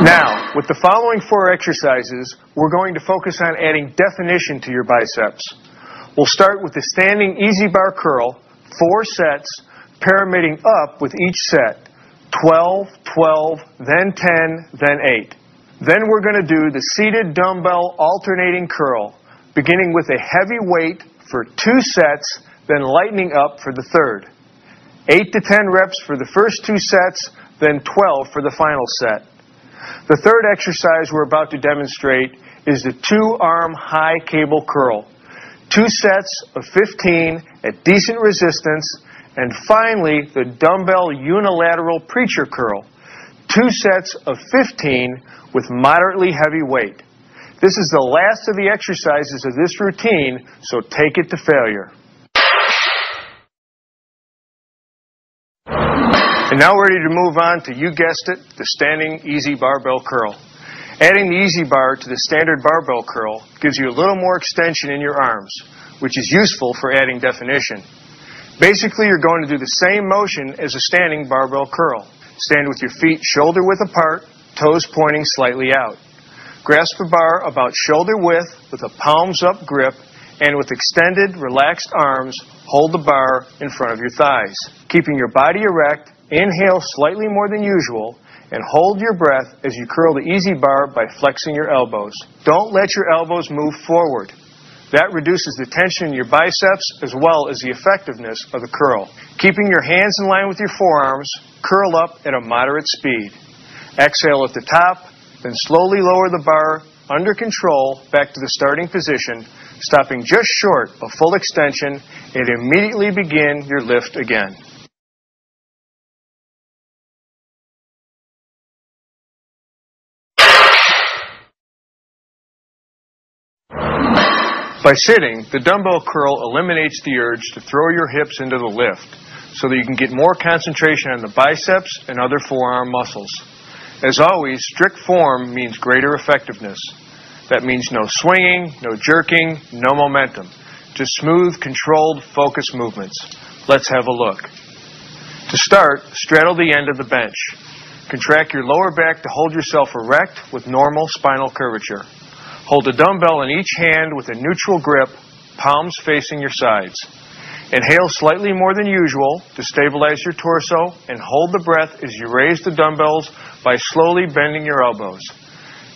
Now, with the following 4 exercises, we're going to focus on adding definition to your biceps. We'll start with the standing easy bar curl, 4 sets, pyramiding up with each set, 12, 12, then 10, then 8. Then we're going to do the seated dumbbell alternating curl, beginning with a heavy weight for 2 sets, then lightening up for the third. 8 to 10 reps for the first 2 sets, then 12 for the final set. The third exercise we're about to demonstrate is the 2-arm high cable curl. 2 sets of 15 at decent resistance, and finally the dumbbell unilateral preacher curl. 2 sets of 15 with moderately heavy weight. This is the last of the exercises of this routine, so take it to failure. And now we're ready to move on to, you guessed it, the standing easy barbell curl. Adding the easy bar to the standard barbell curl gives you a little more extension in your arms, which is useful for adding definition. Basically, you're going to do the same motion as a standing barbell curl. Stand with your feet shoulder width apart, toes pointing slightly out. Grasp the bar about shoulder width with a palms up grip, and with extended, relaxed arms, hold the bar in front of your thighs. Keeping your body erect, inhale slightly more than usual, and hold your breath as you curl the easy bar by flexing your elbows. Don't let your elbows move forward. That reduces the tension in your biceps as well as the effectiveness of the curl. Keeping your hands in line with your forearms, curl up at a moderate speed. Exhale at the top, then slowly lower the bar under control back to the starting position, stopping just short of full extension, and immediately begin your lift again. By sitting, the dumbbell curl eliminates the urge to throw your hips into the lift so that you can get more concentration on the biceps and other forearm muscles. As always, strict form means greater effectiveness. That means no swinging, no jerking, no momentum. Just smooth, controlled, focused movements. Let's have a look. To start, straddle the end of the bench. Contract your lower back to hold yourself erect with normal spinal curvature. Hold a dumbbell in each hand with a neutral grip, palms facing your sides. Inhale slightly more than usual to stabilize your torso, and hold the breath as you raise the dumbbells by slowly bending your elbows.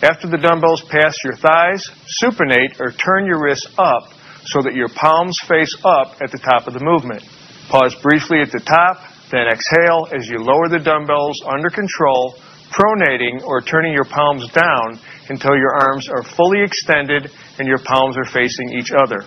After the dumbbells pass your thighs, supinate or turn your wrists up so that your palms face up at the top of the movement. Pause briefly at the top, then exhale as you lower the dumbbells under control, pronating or turning your palms down until your arms are fully extended and your palms are facing each other.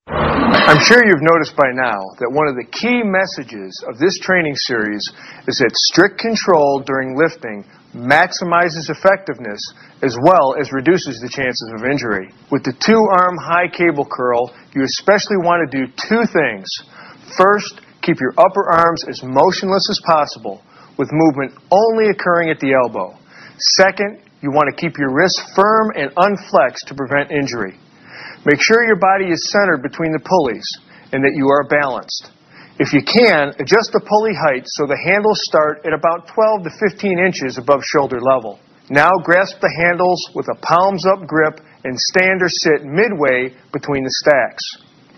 I'm sure you've noticed by now that one of the key messages of this training series is that strict control during lifting maximizes effectiveness as well as reduces the chances of injury. With the 2-arm high cable curl, you especially want to do 2 things. First, keep your upper arms as motionless as possible, with movement only occurring at the elbow. Second, you want to keep your wrists firm and unflexed to prevent injury. Make sure your body is centered between the pulleys and that you are balanced. If you can, adjust the pulley height so the handles start at about 12 to 15 inches above shoulder level. Now grasp the handles with a palms-up grip and stand or sit midway between the stacks.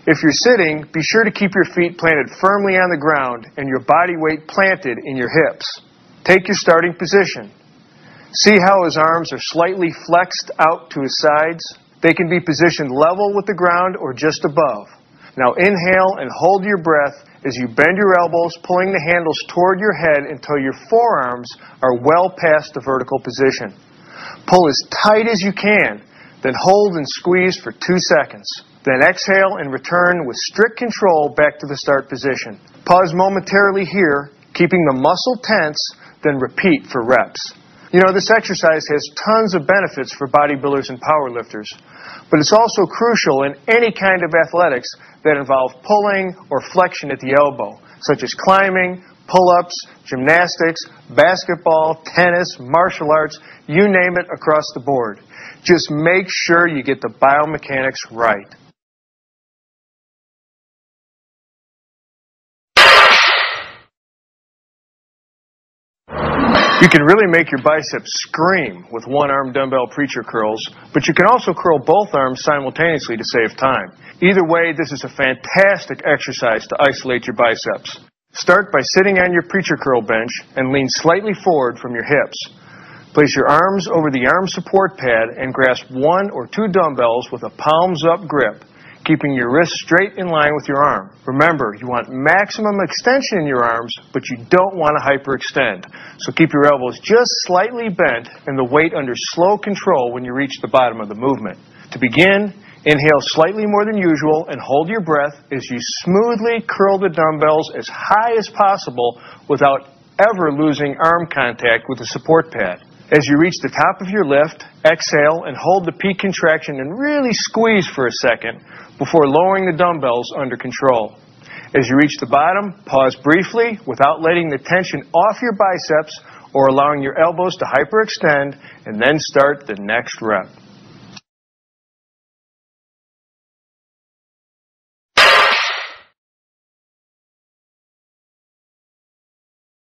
If you're sitting, be sure to keep your feet planted firmly on the ground and your body weight planted in your hips. Take your starting position. See how his arms are slightly flexed out to his sides? They can be positioned level with the ground or just above. Now inhale and hold your breath as you bend your elbows, pulling the handles toward your head until your forearms are well past the vertical position. Pull as tight as you can, then hold and squeeze for 2 seconds. Then exhale and return with strict control back to the start position. Pause momentarily here, keeping the muscle tense, then repeat for reps. You know, this exercise has tons of benefits for bodybuilders and powerlifters, but it's also crucial in any kind of athletics that involve pulling or flexion at the elbow, such as climbing, pull-ups, gymnastics, basketball, tennis, martial arts, you name it, across the board. Just make sure you get the biomechanics right. You can really make your biceps scream with one-arm dumbbell preacher curls, but you can also curl both arms simultaneously to save time. Either way, this is a fantastic exercise to isolate your biceps. Start by sitting on your preacher curl bench and lean slightly forward from your hips. Place your arms over the arm support pad and grasp 1 or 2 dumbbells with a palms-up grip, keeping your wrists straight in line with your arm. Remember, you want maximum extension in your arms, but you don't want to hyperextend. So keep your elbows just slightly bent and the weight under slow control when you reach the bottom of the movement. To begin, inhale slightly more than usual and hold your breath as you smoothly curl the dumbbells as high as possible without ever losing arm contact with the support pad. As you reach the top of your lift, exhale and hold the peak contraction and really squeeze for a second before lowering the dumbbells under control. As you reach the bottom, pause briefly without letting the tension off your biceps or allowing your elbows to hyperextend, and then start the next rep.